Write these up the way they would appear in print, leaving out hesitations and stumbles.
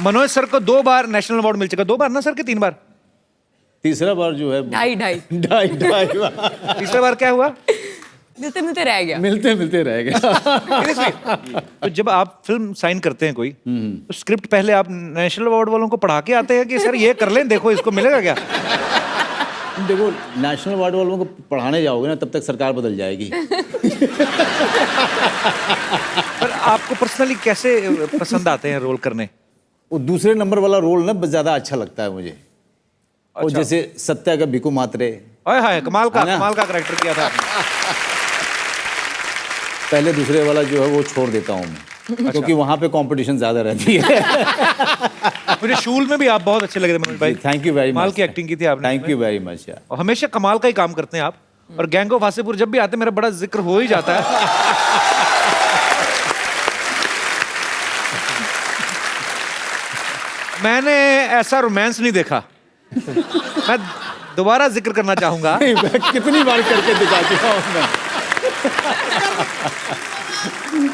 Manoj sir को 2 बार national award मिल चुका, 2 बार ना सर के 3 बार? तीसरा बार जो है ढाई ढाई बार। तीसरा बार क्या हुआ? मिलते मिलते रह गया। मिलते मिलते रह गया। तो जब आप फिल्म साइन करते हैं कोई, तो स्क्रिप्ट पहले आप नेशनल अवार्ड वालों को पढ़ा के आते हैं कि सर ये कर लें, देखो इसको मिलेगा क्या? देखो, नेशनल अवार्ड वालों को पढ़ाने जाओगे ना, तब तक सरकार बदल जाएगी। पर आपको पर्सनली कैसे पसंद आते हैं रोल करने? वो दूसरे नंबर वाला रोल ना ज्यादा अच्छा लगता है मुझे। और जैसे सत्या का भिकू मात्रे, हाय हाय, कमाल का है ना? कमाल का कैरेक्टर किया था आपने। पहले दूसरे वाला जो है वो छोड़ देता हूँ मैं, क्योंकि वहाँ पे कंपटीशन ज्यादा रहती है। मुझे शूल में भी आप बहुत अच्छे लग रहे मनोज भाई। Thank you very much. कमाल की एक्टिंग की थी आपने। थैंक यू वेरी मच यार। और हमेशा कमाल का ही काम करते हैं आप। और गैंग ऑफ वासेपुर जब भी आते हैं मेरा बड़ा जिक्र हो ही जाता है। मैंने ऐसा रोमांस नहीं देखा। मैं दोबारा जिक्र करना चाहूंगा। कितनी बार करके दिखा चुका हूं मैं।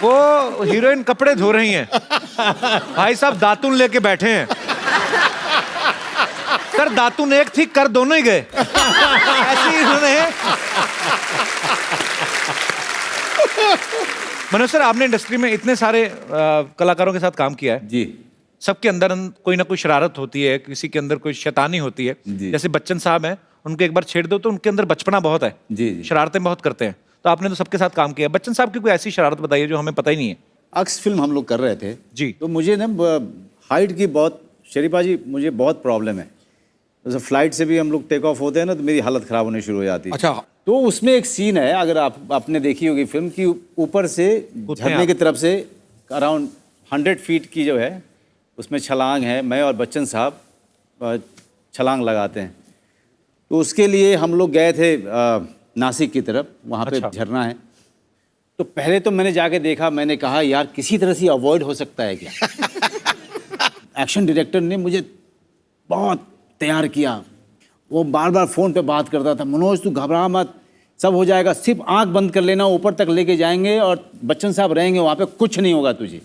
वो हीरोइन कपड़े धो रही हैं, भाई साहब दातुन लेके बैठे हैं। सर दातुन एक थी, कर दोनों ही गए। ऐसी उन्होंने। मनोज सर, आपने इंडस्ट्री में इतने सारे कलाकारों के साथ काम किया है जी। सबके अंदर कोई ना कोई शरारत होती है, किसी के अंदर कोई शैतानी होती है। जैसे बच्चन साहब हैं, उनको एक बार छेड़ दो तो उनके अंदर बचपना बहुत है। जी, जी। शरारतें बहुत करते हैं। तो आपने तो सबके साथ काम किया। बच्चन साहब की कोई ऐसी शरारत बताइए जो हमें पता ही नहीं है। अक्स फिल्म हम लोग कर रहे थे जी। तो मुझे ना हाइट की बहुत, शरीफा जी, मुझे बहुत प्रॉब्लम है। जैसे फ्लाइट से भी हम लोग टेक ऑफ होते हैं ना, तो मेरी हालत खराब होनी शुरू हो जाती है। अच्छा। तो उसमें एक सीन है, अगर आपने देखी होगी फिल्म की, ऊपर से झरने की तरफ से अराउंड 100 फीट की जो है उसमें छलांग है, मैं और बच्चन साहब छलांग लगाते हैं। तो उसके लिए हम लोग गए थे नासिक की तरफ, वहाँ पे झरना है। तो पहले तो मैंने जाके देखा, मैंने कहा यार किसी तरह से अवॉइड हो सकता है क्या। एक्शन डायरेक्टर ने मुझे बहुत तैयार किया। वो बार बार फ़ोन पे बात करता था, मनोज तू घबरा मत, सब हो जाएगा, सिर्फ आंख बंद कर लेना, ऊपर तक लेके जाएंगे और बच्चन साहब रहेंगे वहाँ पे, कुछ नहीं होगा तुझे।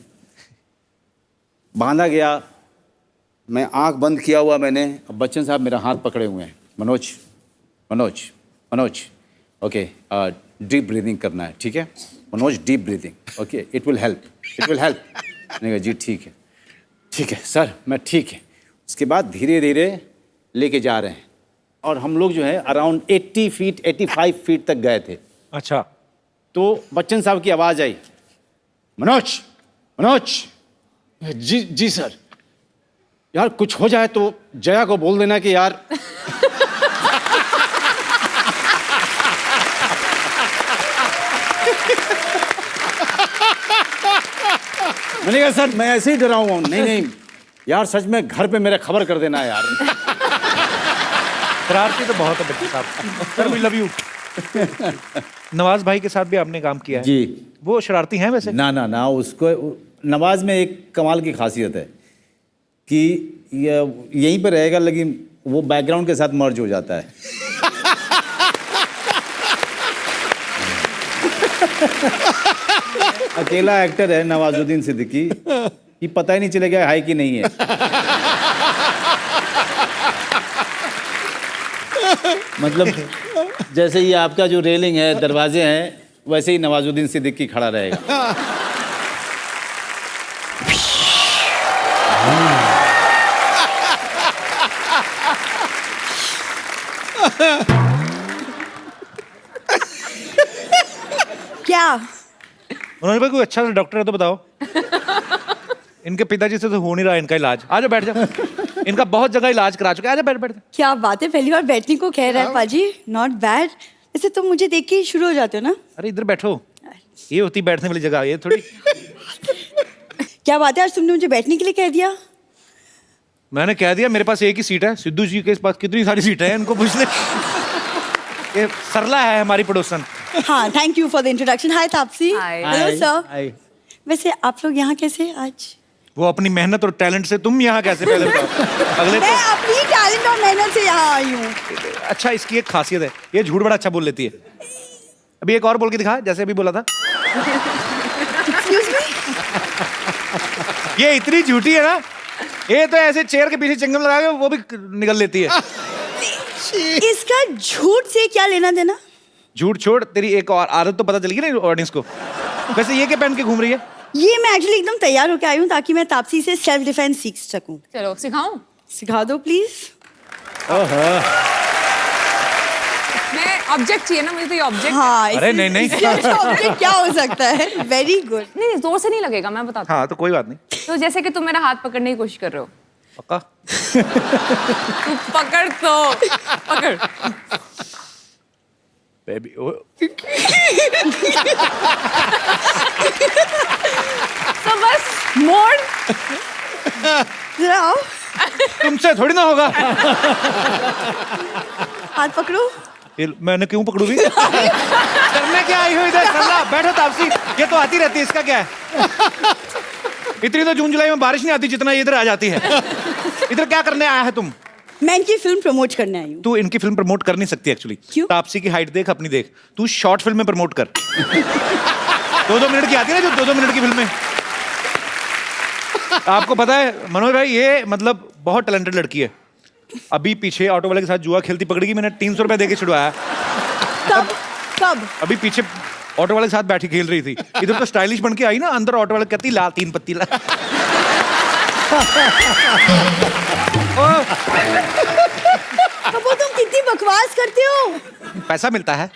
बांधा गया, मैं आंख बंद किया हुआ मैंने, अब बच्चन साहब मेरा हाथ पकड़े हुए हैं, Manoj Manoj Manoj, okay deep breathing करना है, ठीक है Manoj, deep breathing, okay it will help, it will help. मैंने कहा जी ठीक है सर, मैं ठीक है। उसके बाद धीरे धीरे लेके जा रहे हैं और हम लोग जो है अराउंड 80 फीट 85 फीट तक गए थे। अच्छा। तो बच्चन साहब की आवाज़ आई, मनोज मनोज। जी सर। यार कुछ हो जाए तो जया को बोल देना कि यार मैंने कहा सर मैं ऐसे ही डरा हुआ हूँ। नहीं यार सच में घर पे मेरे खबर कर देना यार। शरारती तो बहुत है बच्चन साहब। Sir we love you. Nawaz भाई के साथ भी आपने काम किया है। जी। वो शरारती हैं वैसे? ना, उसको नवाज में एक कमाल की खासियत है कि यहीं पर रहेगा लेकिन वो बैकग्राउंड के साथ मर्ज हो जाता है। अकेला एक्टर है नवाजुद्दीन सिद्दीकी कि पता ही नहीं चलेगा है कि नहीं है। मतलब जैसे ये आपका जो रेलिंग है, दरवाजे हैं, वैसे ही नवाजुद्दीन सिद्दीकी खड़ा रहेगा। क्या मनोज भाई कोई अच्छा सा डॉक्टर है तो बताओ। इनके पिताजी से तो हो नहीं रहा इनका इलाज। आजा बैठ जाओ। इनका बहुत जगह इलाज करा चुके। आजा बैठ। क्या बात है, पहली बार बैठने को कह रहा है पाजी, नॉट बैड। वैसे तुम मुझे देख के ही शुरू हो जाते हो ना। अरे इधर बैठो, ये होती बैठने वाली जगह, ये थोड़ी। क्या बात है, आज तुमने मुझे बैठने के लिए कह दिया। मैंने कह दिया मेरे पास एक ही सीट है, सिद्धू जी के पास कितनी सारी सीटें हैं, इनको पूछ ले। ये सरला है हमारी पड़ोसन। हाँ, thank you for the introduction. Hi Taapsee. Hi. Hello sir. वैसे आप लोग यहाँ कैसे आज? वो अपनी मेहनत और टैलेंट से, तुम यहाँ कैसे पहले बताओ? अगले मैं अपनी टैलेंट और मेहनत से यहाँ आई हूँ। अच्छा, इसकी एक खासियत है, ये झूठ बड़ा अच्छा बोल लेती है। अभी एक और बोल के दिखा, जैसे अभी बोला था। Excuse me? ये इतनी झूठी है ना ये तो ऐसे चेयर के पीछे चिंगम लगा के वो भी निकल लेती है। इसका झूठ से क्या लेना देना? झूठ छोड़, तेरी एक और आदत तो पता चल गई ना ऑडियंस को। वैसे ये क्या पहन के घूम रही है? ये मैं एक्चुअली एकदम तैयार होकर आई हूँ ताकि मैं तापसी से सेल्फ डिफेंस सीख सकूं। चलो सिखाऊं? सिखा दो प्लीज। मैं ऑब्जेक्ट चाहिए ना मुझे, तो ये ऑब्जेक्ट। हाँ, अरे नहीं। ऑब्जेक्ट क्या हो सकता है? Very good. नहीं जोर से नहीं लगेगा, मैं बताता हाँ तो कोई बात नहीं। हूँ। तो जैसे कि तुम मेरा हाथ पकड़ने की कोशिश कर रहे हो, पक्का? तू पकड़ तो पकड़। बेबी तो बस मोड़। जरा आओ, तुमसे थोड़ी ना होगा। हाथ पकड़ो। ये मैंने क्यों पकड़ू भी? करने क्या आई हो इधर? चल बैठो तापसी, ये तो आती रहती है, इसका क्या है? इतनी तो जून जुलाई में बारिश नहीं आती जितना ये इधर आ जाती है। इधर क्या करने आया है तुम? मैं इनकी फिल्म प्रमोट करने आई हूँ। तू इनकी फिल्म प्रमोट कर नहीं सकती एक्चुअली। क्यों? तापसी की हाइट देख, अपनी देख। तू शॉर्ट फिल्म में प्रमोट कर। 2-2 मिनट की आती है ना, जो 2-2 मिनट की फिल्में। आपको पता है मनोज भाई, ये मतलब बहुत टैलेंटेड लड़की है। अभी पीछे ऑटो वाले के साथ जुआ खेलती पकड़ेगी, मैंने 300 रुपए देके छुड़वाया। कब? अभी पीछे ऑटो वाले के साथ बैठी खेल रही थी। इधर तो स्टाइलिश बन के आई ना, अंदर ऑटो वाले कहती ला 3 पत्ती ला। कबो तुम कितनी बकवास करते हो। पैसा मिलता है।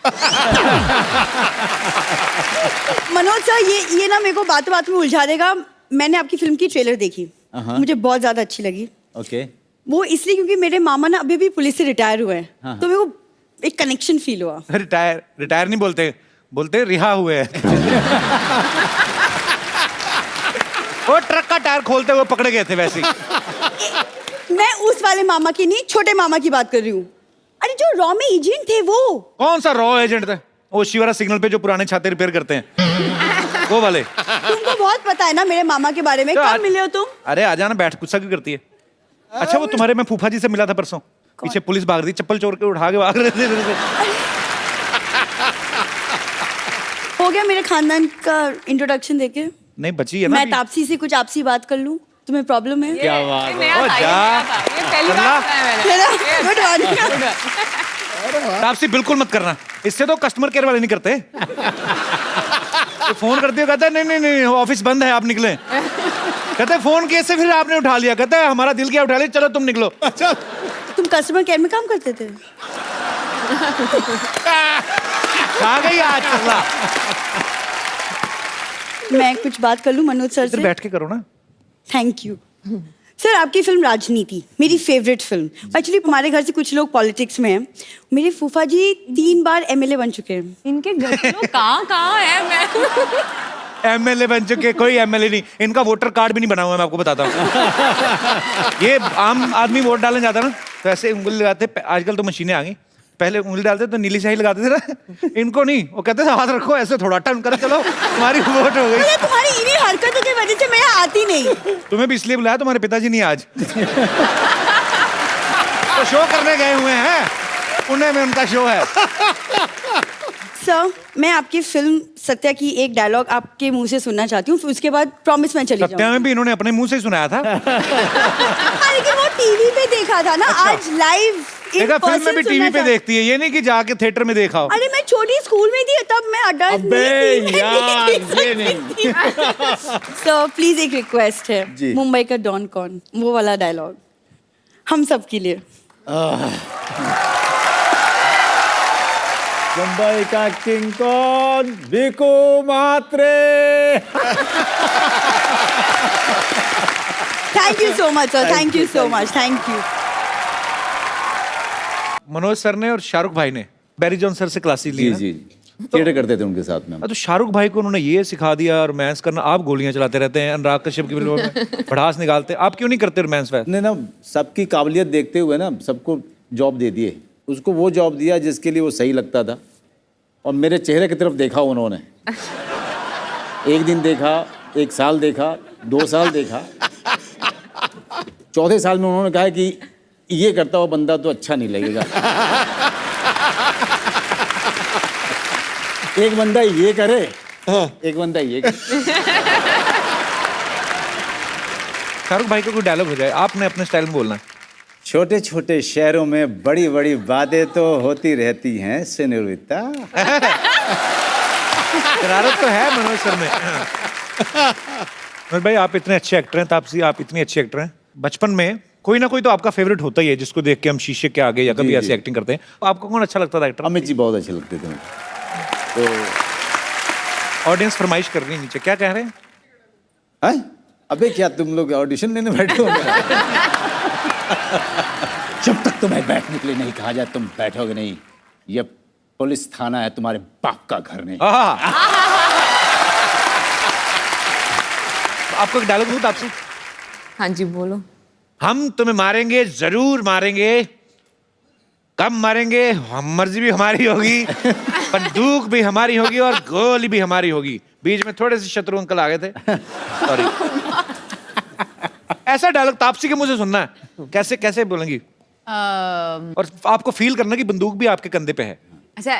मनोज सर, ये ना मेरे को बात बात में उलझा देगा। मैंने आपकी फिल्म की ट्रेलर देखी, मुझे बहुत ज्यादा अच्छी लगी। ओके। वो इसलिए क्योंकि मेरे मामा ना अभी भी पुलिस से रिटायर हुए हैं। हाँ। तो मेरे को एक कनेक्शन फील हुआ। रिटायर नहीं बोलते, बोलते रिहा हुए हैं। वो ट्रक का टायर खोलते हुए पकड़े गए थे वैसे ही। मैं उस वाले मामा की नहीं, छोटे मामा की बात कर रही हूँ। अरे जो रॉ में एजेंट थे वो। कौन सा रॉ एजेंट थे? वो शिवरा सिग्नल पे जो पुराने छाते रिपेयर करते हैं, वो वाले। तुमको बहुत पता है ना मेरे मामा के बारे में। तो कब मिले हो तुम? अरे आ जाना, बैठ, गुस्सा क्यों करती है? अच्छा वो तुम्हारे, मैं फूफा जी से मिला था परसों। पीछे पुलिस भाग रही, चप्पल चोर के उठा के भाग रहे थे इधर से। हो गया मेरे खानदान का इंट्रोडक्शन देके? नहीं बची है ना मैं अभी। तापसी से कुछ आपसी बात कर लूं? तुम्हें प्रॉब्लम है? क्या बात ये है। नया ओ, था, ये जा। नया था। ये पहली करला। बार सुना है मैंने। Good morning. तापसी बिल्कुल मत करना, इससे तो कस्टमर केयर वाले नहीं करते। तो फोन करते हो, कहता है नहीं ऑफिस बंद है, आप निकले। कहते हैं फोन कैसे फिर आपने उठा लिया? कहता है हमारा दिल क्या उठा लिया, चलो तुम निकलो। अच्छा तुम कस्टमर केयर में काम करते थे? आ गई आज चला। मैं कुछ बात कर लूं मनोज सर इधर से? बैठ के करो ना। Thank you sir. आपकी फिल्म राजनीति मेरी फेवरेट फिल्म। एक्चुअली हमारे घर से कुछ लोग पॉलिटिक्स में हैं। मेरे फूफा जी 3 बार एमएलए बन चुके हैं। इनके घर के लोग कहाँ है? मैं एमएलए बन चुके? कोई एमएलए नहीं, इनका वोटर कार्ड भी नहीं बना हुआ है, मैं आपको बताता हूँ। ये आम आदमी वोट डालने जाता ना तो ऐसे उंगली लगाते, आजकल तो मशीनें आ गई, पहले उंगली डालते तो नीली स्याही लगाते थे ना। इनको नहीं, वो कहते थे हाथ रखो ऐसे, थोड़ा टर्न करो, चलो तुम्हारी वोट हो गई। अरे तुम्हारी इन्हीं हरकतों की वजह से मैं यहाँ आती नहीं। तुम्हें भी इसलिए बुलाया, तुम्हारे पिताजी नहीं आज। तो शो करने गए हुए हैं, पुणे में उनका शो है। सर मैं आपकी फिल्म सत्या की एक डायलॉग आपके मुंह से सुनना चाहती हूँ, फिर उसके बाद प्रॉमिस मैं चली सत्या जाऊँ। में भी इन्होंने अपने मुंह से ही सुनाया था। लेकिन वो टीवी पे देखा था ना। अच्छा। आज लाइव देखा, फिल्म में भी टीवी पे देखती है, ये नहीं कि जाके थिएटर में देखा हो। अरे मैं छोटी स्कूल में थी तब, मैं अडल्ट अबे नहीं थी। यार, ये नहीं। सर प्लीज एक रिक्वेस्ट है, जी। मुंबई का डॉन कौन, वो वाला डायलॉग हम सब के लिए। मुंबई का किंग कौन? Bhiku Mhatre. Thank you so much sir, thank you so much, thank you. Manoj sir ने और शाहरुख भाई ने बैरी जॉन सर से क्लासेस ली जी ना? जी, थिएटर करते थे उनके साथ में हम। तो शाहरुख भाई को उन्होंने ये सिखा दिया रोमांस करना, आप गोलियां चलाते रहते हैं अनुराग कश्यप की फिल्मों में, भड़ास निकालते, आप क्यों नहीं करते रोमांस वैस? ने ना सबकी काबिलियत देखते हुए ना सबको जॉब दे दिए। उसको वो जॉब दिया जिसके लिए वो सही लगता था, और मेरे चेहरे की तरफ देखा उन्होंने। एक दिन देखा, 1 साल देखा, 2 साल देखा, 4थे साल में उन्होंने कहा कि ये करता हुआ बंदा तो अच्छा नहीं लगेगा। एक बंदा ये करे, एक बंदा ये करे। शाहरुख भाई का कोई डायलॉग हो जाए, आपने अपने स्टाइल में बोलना है। छोटे छोटे शहरों में बड़ी बड़ी बातें तो होती रहती हैं सेनोरिटा। शरारत तो है मनोज सर में। मनोज भाई, आप इतने अच्छे एक्टर हैं, तापसी आप इतनी अच्छी एक्टर हैं। बचपन में कोई ना कोई तो आपका फेवरेट होता ही है, जिसको देख के हम शीशे के आगे या कभी ऐसे एक्टिंग करते हैं। आपको कौन अच्छा लगता था एक्टर? अमित जी बहुत अच्छे लगते थे मुझे। तो ऑडियंस फरमाइश कर रही है नीचे, क्या कह रहे हैं? हैं? अबे क्या तुम लोग ऑडिशन लेने बैठे हो? जब तक तुम्हें बैठने के लिए नहीं कहा जाए तुम बैठोगे नहीं। ये पुलिस थाना है, तुम्हारे बाप का घर नहीं। आपको एक डायलॉग दूं तापसी? हाँ जी बोलो। हम तुम्हें मारेंगे, जरूर मारेंगे, कब मारेंगे हम, मर्जी भी हमारी होगी, बंदूक भी हमारी होगी और गोली भी हमारी होगी। बीच में थोड़े से शत्रु अंकल आ गए थे, सॉरी। ऐसा डायलॉग तापसी के मुंह से सुनना है, कैसे कैसे बोलेंगी? और आपको फील करना कि बंदूक भी आपके कंधे पे है। अच्छा,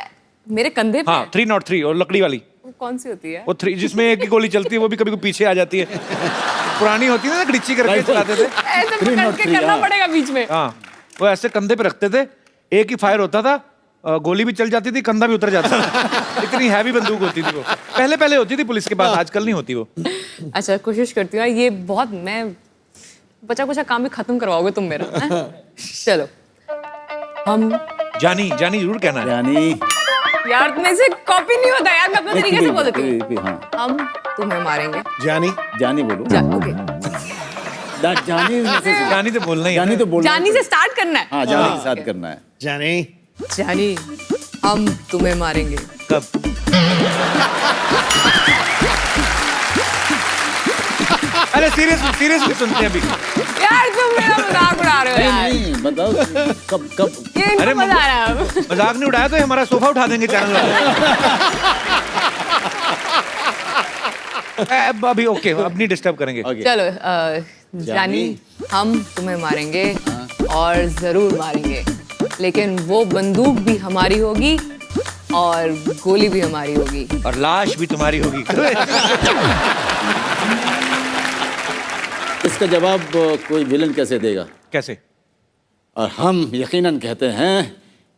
मेरे कंधे पे? हाँ, 303 और लकड़ी वाली। वो कौन सी होती है? वो 3 जिसमें एक ही गोली चलती है, वो भी कभी कभी पीछे आ जाती है। पुरानी होती है ना, गड़िच्ची करके चलाते थे। ऐसे पकड़ के करना पड़ेगा बीच में। हाँ, वो ऐसे कंधे पे रखते थे, एक ही फायर होता था, गोली भी चल जाती थी, कंधा भी उतर जाता था। इतनी हैवी बंदूक होती थी वो। पहले पहले होती थी पुलिस के पास, आजकल नहीं होती वो। अच्छा, कोशिश करती हूँ। ये बहुत, मैं बचा कुचा काम भी खत्म करवाओगे तुम मेरा, हैं? चलो। हम जानी जानी जरूर कहना है। यानी यार, मेरे से कॉपी नहीं होता यार, मैं अपने तरीके से बोल देती हूँ। हाँ, हम तुम्हें मारेंगे। जानी जानी बोलो। ओके, जानी जानी तो बोलना ही है। जानी तो बोलना जानी से स्टार्ट करना है। हाँ, जानी के साथ करना है। जानी जानी, हम तुम्हें मारेंगे। कब? अरे सीरियसली सुनते हैं अभी। यार तुम मेरा मजाक उड़ा रहे हो यार। नहीं बताओ कब कब। ये इनको अरे मजा आ रहा है। मजाक नहीं उड़ाया तो ये हमारा सोफा उठा देंगे चैनल वाले। अब अभी ओके, अब नहीं डिस्टर्ब करेंगे। चलो, जानी, हम तुम्हें मारेंगे और जरूर मारेंगे, लेकिन वो बंदूक भी हमारी होगी और गोली भी हमारी होगी और लाश भी तुम्हारी होगी। इसका जवाब कोई विलन कैसे देगा? कैसे? और हम यकीनन कहते हैं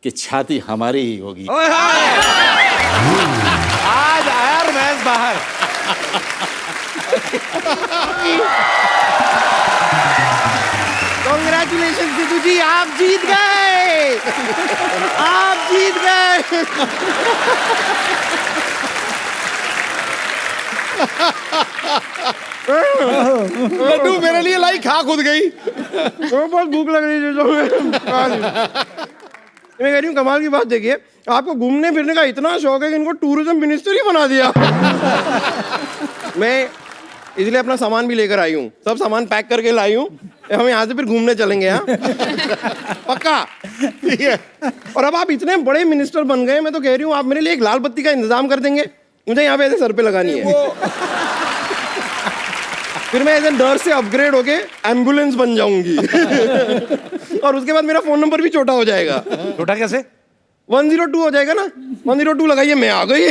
कि छाती हमारी ही होगी। ओए हाय! आज आया रमेश बाहर। कांग्रेचुलेशन सिद्धू जी, आप जीत गए। आप जीत गए। लड्डू मेरे लिए लाई खा खुद गई। तो बहुत भूख लग रही है। मैं कह रही हूँ, कमाल की बात देखिए, आपको घूमने फिरने का इतना शौक है कि इनको टूरिज्म मिनिस्टर ही बना दिया। मैं इसलिए अपना सामान भी लेकर आई हूँ, सब सामान पैक करके लाई हूँ। हम यहाँ से फिर घूमने चलेंगे। हाँ, पक्का। ठीक है। और अब आप इतने बड़े मिनिस्टर बन गए, मैं तो कह रही हूँ आप मेरे लिए एक लाल बत्ती का इंतजाम कर देंगे। मुझे यहाँ पे ऐसे सर पे लगानी है, फिर मैं ऐसे नर्स से अपग्रेड होके एम्बुलेंस बन जाऊंगी। और उसके बाद मेरा फोन नंबर भी छोटा हो जाएगा। छोटा कैसे? 102 हो जाएगा ना, 102 लगाइए, मैं आ गई।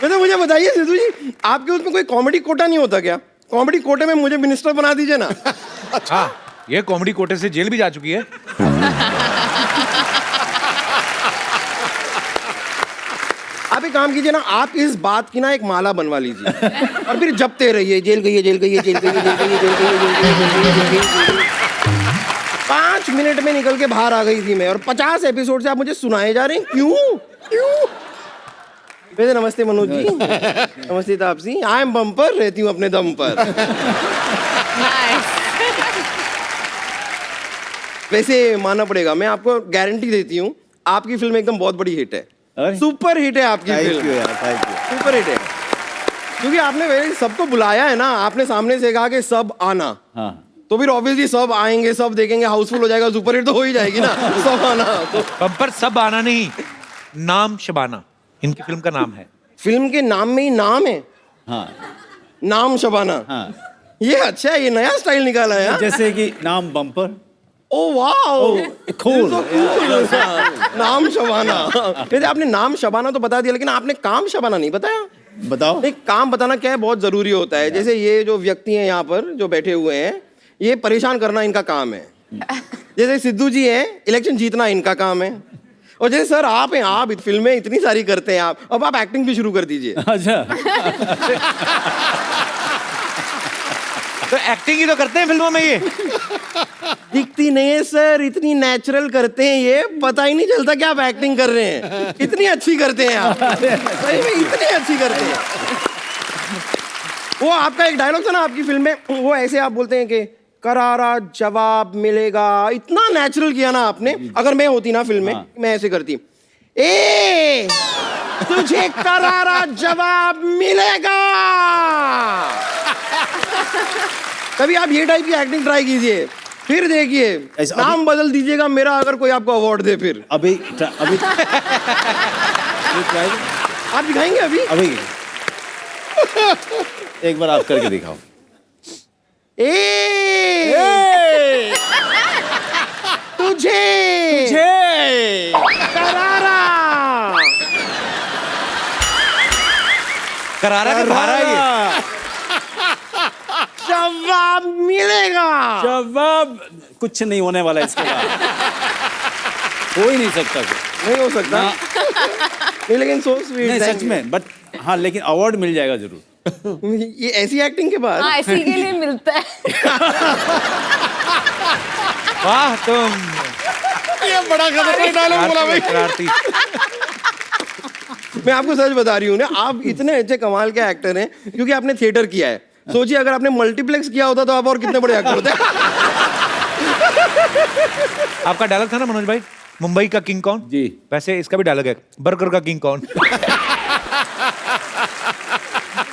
वैसे मुझे बताइए सिद्धू जी, आपके उसमें कोई कॉमेडी कोटा नहीं होता क्या? कॉमेडी कोटे में मुझे मिनिस्टर बना दीजिए ना। हाँ, ये कॉमेडी कोटे से जेल भी जा चुकी है। आप एक काम कीजिए ना, आप इस बात की ना एक माला बनवा लीजिए और फिर जपते रहिए, जेल गई है, जेल गई है, जेल गई है, जेल गई है, जेल गई है, जेल गई है, जेल गई है, जेल गई है। 5 मिनट में निकल के बाहर आ गई थी मैं, और 50 एपिसोड से आप मुझे सुनाए जा रहे हैं। क्यों क्यों? वैसे नमस्ते मनोज जी। नमस्ते तापसी। आई एम बम्पर, रहती हूँ अपने दम पर। वैसे मानना पड़ेगा, मैं आपको गारंटी देती हूँ आपकी फिल्म एकदम बहुत बड़ी हिट है। सुपर हिट है आपकी फिल्म, सुपर हिट है। क्योंकि आपने वैसे सबको बुलाया है ना, आपने सामने से कहा कि सब आना। हाँ। तो फिर ऑब्वियसली सब आएंगे, सब देखेंगे, हाउसफुल हो जाएगा, सुपर हिट तो हो ही जाएगी ना। सब आना तो बम्पर सब आना नहीं, नाम शबाना इनकी फिल्म का नाम है। फिल्म के नाम में ही नाम है। हाँ, नाम शबाना। हाँ। ये अच्छा है, ये नया स्टाइल निकाला है। जैसे कि नाम बम्पर। ओ वाह, कूल। नाम शबाना। वैसे आपने नाम शबाना तो बता दिया, लेकिन आपने काम शबाना नहीं बताया। बताओ। नहीं, काम बताना क्या है बहुत जरूरी होता है। जैसे ये जो व्यक्ति हैं यहाँ पर जो बैठे हुए हैं, ये परेशान करना इनका काम है। जैसे सिद्धू जी हैं, इलेक्शन जीतना इनका काम है। और जैसे सर आप हैं, आप फिल्में इतनी सारी करते हैं, अब आप एक्टिंग भी शुरू कर दीजिए। अच्छा। तो एक्टिंग ही तो करते हैं फिल्मों में ये। दिखती नहीं है सर, इतनी नेचुरल करते हैं ये, पता ही नहीं चलता कि आप एक्टिंग कर रहे हैं। इतनी अच्छी करते हैं आप, सही में इतनी अच्छी करते हैं। वो आपका एक डायलॉग था ना आपकी फिल्म में, वो ऐसे आप बोलते हैं कि करारा जवाब मिलेगा, इतना नेचुरल किया ना आपने। अगर मैं होती ना फिल्म में, मैं ऐसे करती, ए तुझे करारा जवाब मिलेगा। कभी आप ये टाइप की एक्टिंग ट्राई कीजिए, फिर देखिए ऐसा- नाम बदल दीजिएगा मेरा, अगर कोई आपको अवार्ड दे फिर। अभी आप दिखाएंगे अभी? अभी एक बार आप करके दिखाओ। ए तुझे करारा करारा के धारा ये। जवाब मिलेगा। जवाब कुछ नहीं होने वाला इसके बाद। हो ही नहीं सकता कुछ। नहीं हो सकता। नहीं, लेकिन सो स्वीट। नहीं सच में, बट हाँ, लेकिन अवार्ड मिल जाएगा जरूर। ये ऐसी एक्टिंग के बाद हाँ, इसी के लिए मिलता है। वाह तुम ये बड़ा खतरनाक डायलॉग बोला भाई। शरारती। मैं आपको सच बता रही हूँ ना, आप इतने अच्छे कमाल के एक्टर हैं क्योंकि आपने थिएटर किया है। सोचिए अगर आपने मल्टीप्लेक्स किया होता तो आप और कितने बड़े एक्टर होते। आपका डायलॉग था ना मनोज भाई, मुंबई का किंग कौन? जी। वैसे इसका भी डायलॉग है, बर्गर का किंग कौन?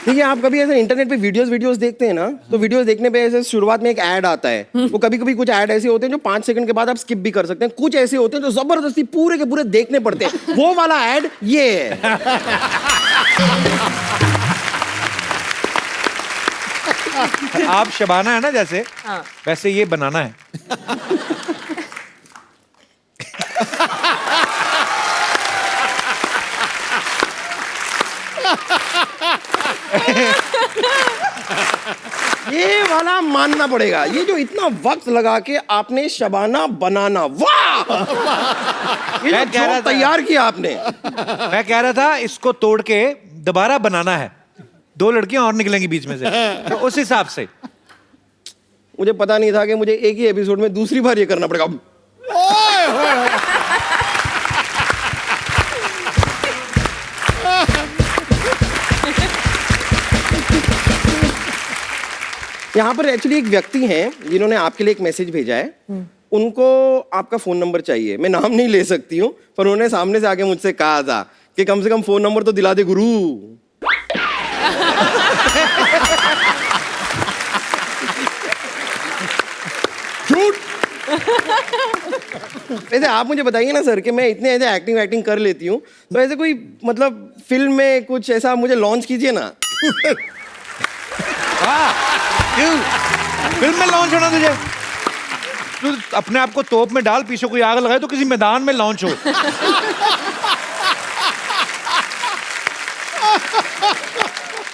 देखिए आप कभी ऐसे इंटरनेट पे वीडियोस देखते हैं ना, तो वीडियोस देखने पे ऐसे शुरुआत में एक ऐड आता है। वो कभी कभी कुछ ऐड ऐसे होते हैं जो 5 सेकंड के बाद आप स्किप भी कर सकते हैं, कुछ ऐसे होते हैं जो जबरदस्ती पूरे के पूरे देखने पड़ते हैं। वो वाला ऐड ये है। आप शबाना है ना जैसे, हाँ। वैसे ये बनाना है। ये वाला मानना पड़ेगा। ये जो इतना वक्त लगा के आपने शबाना बनाना, वाह! ये मैं जो कह रहा joke था- तैयार किया आपने। मैं कह रहा था इसको तोड़ के दोबारा बनाना है, 2 लड़कियां और निकलेंगी बीच में से, तो उस हिसाब से। मुझे पता नहीं था कि मुझे एक ही एपिसोड में दूसरी बार ये करना पड़ेगा। ओए होए। यहाँ पर एक्चुअली एक व्यक्ति हैं जिन्होंने आपके लिए एक मैसेज भेजा है। उनको आपका फोन नंबर चाहिए। मैं नाम नहीं ले सकती हूँ, पर उन्होंने सामने से आके मुझसे कहा था कि कम से कम फोन नंबर तो दिला दे गुरु। झूठ। वैसे आप मुझे बताइए ना सर कि मैं इतने ऐसे एक्टिंग कर लेती हूँ, तो ऐसे कोई मतलब फिल्म में कुछ ऐसा मुझे लॉन्च कीजिए ना। क्यों फिल्म में लॉन्च होना तुझे? तू अपने आप को तोप में डाल, पीछे कोई आग लगाए तो किसी मैदान में लॉन्च हो।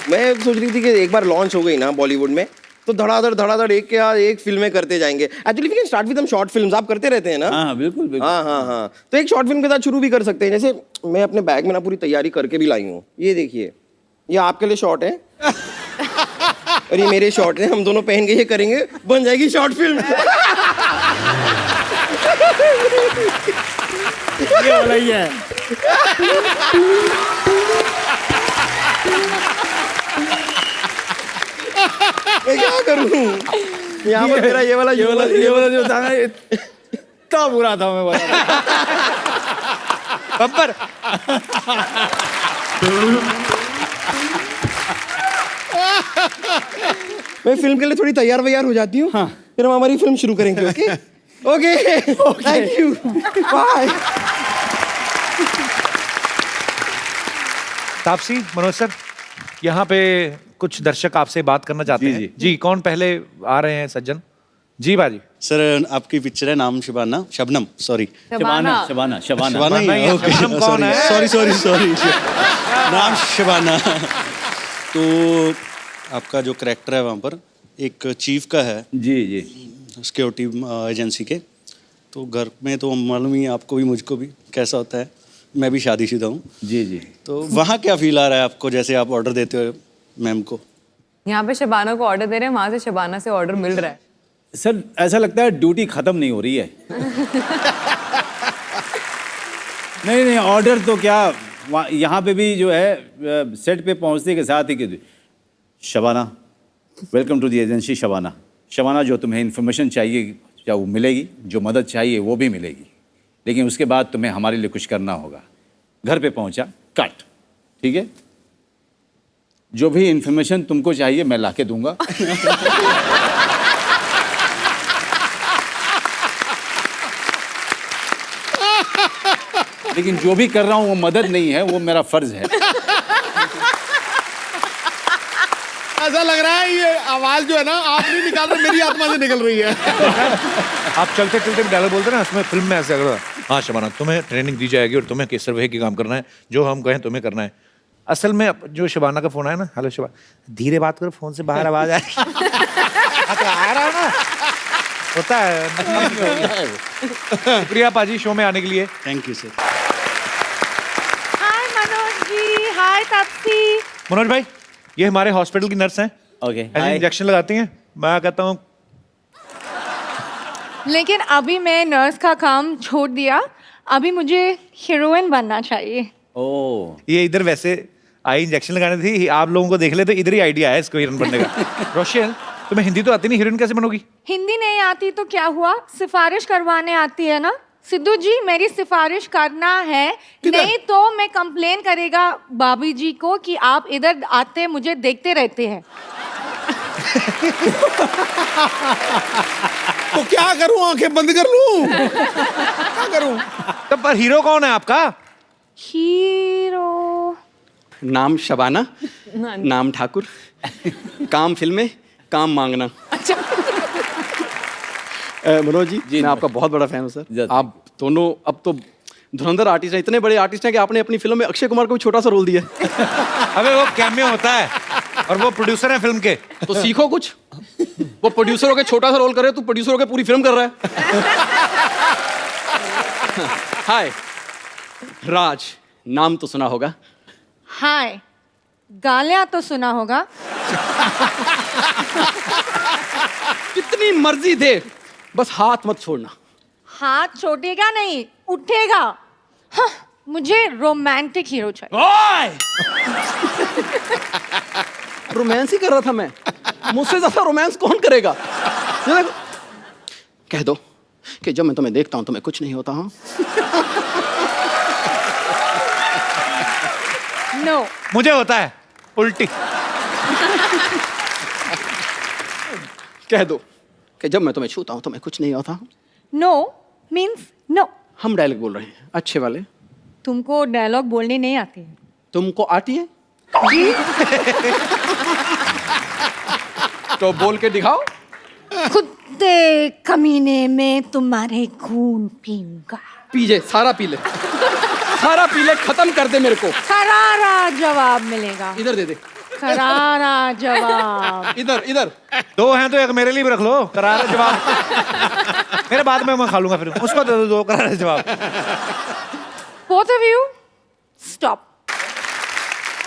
मैं सोच रही थी कि एक बार लॉन्च हो गई ना बॉलीवुड में, तो धड़ाधड़ एक के बाद एक फिल्में करते जाएंगे। Actually we can start with short films. आप करते रहते हैं ना? हाँ बिल्कुल बिल्कुल। हाँ। तो एक शॉर्ट फिल्म के साथ शुरू भी कर सकते हैं। जैसे मैं अपने बैग में ना पूरी तैयारी करके भी लाई हूँ। ये देखिए, ये आपके लिए शॉर्ट है और ये मेरे शॉर्ट है। हम दोनों पहन के ये करेंगे, बन जाएगी शॉर्ट फिल्म। ये वाला ही है। मैं क्या करूँ? यहाँ पर मेरा ये वाला ये वाला जो था ना, इतना बुरा था मैं बता। बब्बर मैं फिल्म के लिए थोड़ी तैयार वैयार हो जाती हूँ। हाँ। फिर हम हमारी फिल्म शुरू करेंगे। Okay okay, thank you, bye. Taapsee, Manoj sir, यहाँ पे कुछ दर्शक आपसे बात करना चाहते हैं। जी, कौन पहले आ रहे हैं? सज्जन जी बाजी। सर आपकी पिक्चर है नाम शबाना, शबनम, सॉरी शबाना। शबाना शबाना ही नहीं, है, ओके, शबनम कौन है? सॉरी नाम शबाना। तो आपका जो करैक्टर है वहाँ पर एक चीफ का है जी जी। सिक्योरिटी एजेंसी के। तो घर में तो मालूम ही है आपको भी मुझको भी कैसा होता है, मैं भी शादीशुदा हूँ। जी जी। तो वहाँ क्या फील आ रहा है आपको जैसे आप ऑर्डर देते हो मैम को? यहाँ पे शबाना को ऑर्डर दे रहे हैं, वहां से शबाना से ऑर्डर मिल रहा है। सर ऐसा लगता है ड्यूटी खत्म नहीं हो रही है। नहीं नहीं, ऑर्डर तो क्या, यहाँ पे भी जो है सेट पे पहुँचने के साथ ही कि Shabana, welcome to the agency Shabana. Shabana, जो तुम्हें इन्फॉर्मेशन चाहिए क्या वो मिलेगी, जो मदद चाहिए वो भी मिलेगी, लेकिन उसके बाद तुम्हें हमारे लिए कुछ करना होगा। घर पे पहुँचा, कट, ठीक है? जो भी इन्फॉर्मेशन तुमको चाहिए मैं लाके दूंगा। लेकिन जो भी कर रहा हूँ वो मदद नहीं है, वो मेरा फर्ज है। ऐसा लग रहा है ये आवाज जो है ना आप नहीं निकाल रहे, मेरी आत्मा से निकल रही है। आप चलते चलते डायलॉग बोलते ना, उसमें फिल्म में ऐसे अगर हाँ शबाना तुम्हें ट्रेनिंग दी जाएगी और तुम्हें केसर वही की काम करना है, जो हम कहें तुम्हें करना है। असल में जो शबाना का फोन आया ना, हेलो शबाना, धीरे बात करो, फोन से बाहर आवाज आ रही है। तो आ रहा है ना, होता है। शुक्रिया पाजी शो में आने के लिए। Thank you sir. Hi Manoj ji, hi Taapsee. Manoj भाई, ये हमारे हॉस्पिटल की नर्स हैं। ओके, ऐसे इंजेक्शन लगाती हैं, मैं कहता हूँ लेकिन अभी मैं नर्स का काम छोड़ दिया, अभी मुझे हीरोइन बनना चाहिए। ओ ये इधर वैसे आई इंजेक्शन लगाने थी, आप लोगों को देख ले तो इधर ही आइडिया है इसको हीरोइन बनने का। रोशन, तुम्हें हिंदी तो आती नहीं, हीरोइन कैसे बनोगी? हिंदी नहीं आती तो क्या हुआ, सिफारिश करवाने आती है ना। सिद्धू जी मेरी सिफारिश करना है, नहीं तो मैं कंप्लेन करेगा भाभी जी को कि आप इधर आते मुझे देखते रहते हैं। तो क्या करूं, आंखें बंद कर लूं? क्या करूं? तब पर हीरो कौन है आपका? हीरो नाम शबाना, नाम ठाकुर, काम फिल्में, काम मांगना। अच्छा। मनोज जी, मैं आपका बहुत बड़ा फैन हूँ सर। आप दोनों अब तो धुरंधर आर्टिस्ट हैं, इतने बड़े आर्टिस्ट हैं कि आपने अपनी फिल्म में अक्षय कुमार को भी छोटा सा रोल दिया है। अबे वो कैमियो होता है और वो प्रोड्यूसर है फिल्म के। तो सीखो कुछ। वो प्रोड्यूसर होकर छोटा सा रोल करे, तू प्रोड्यूसर होकर पूरी फिल्म कर रहा है। हाय राज, नाम तो सुना होगा। हाय, गालियां तो सुना होगा। कितनी मर्जी दे, बस हाथ मत छोड़ना। हाथ छोड़ेगा नहीं, उठेगा। हाँ, मुझे रोमांटिक हीरो चाहिए। ओए! रोमांस ही कर रहा था मैं, मुझसे ज्यादा रोमांस कौन करेगा? ये देखो, कह दो कि जब मैं तुम्हें देखता हूं तो मैं कुछ नहीं होता हूं। नो, मुझे होता है उल्टी। कह दो कि जब मैं तुम्हें छूता हूं तो मैं कुछ नहीं होता हूं। No means no. हम डायलॉग बोल रहे हैं अच्छे वाले। तुमको डायलॉग बोलने नहीं आती है? तुमको आती है? तो बोल के दिखाओ। कुत्ते कमीने में तुम्हारे खून पीऊंगा। पीजे, सारा पी ले, सारा पी ले, खत्म कर दे मेरे को। करारा जवाब मिलेगा। इधर दे दे, करारा जवाब। इधर इधर। दो हैं तो एक मेरे लिए भी रख लो, करारा जवाब। मेरे बाद में मैं खा लूंगा, फिर उसको दे दो करारा जवाब। Both of you, stop.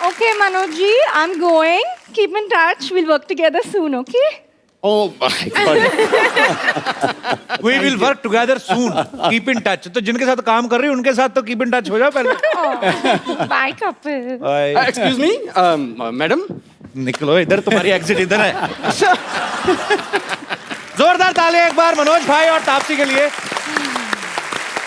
Okay, Manoj ji, I'm going. Keep in touch. We'll work together soon, okay? Oh my God. We will work together soon. Keep in touch. तो जिनके साथ काम कर रही हूँ उनके साथ तो keep in touch हो जाओ पहले। Oh, bye, couple. Excuse me madam. निकलो इधर, तुम्हारी एग्जिट इधर है। जोरदार ताली एक बार मनोज भाई और तापसी के लिए।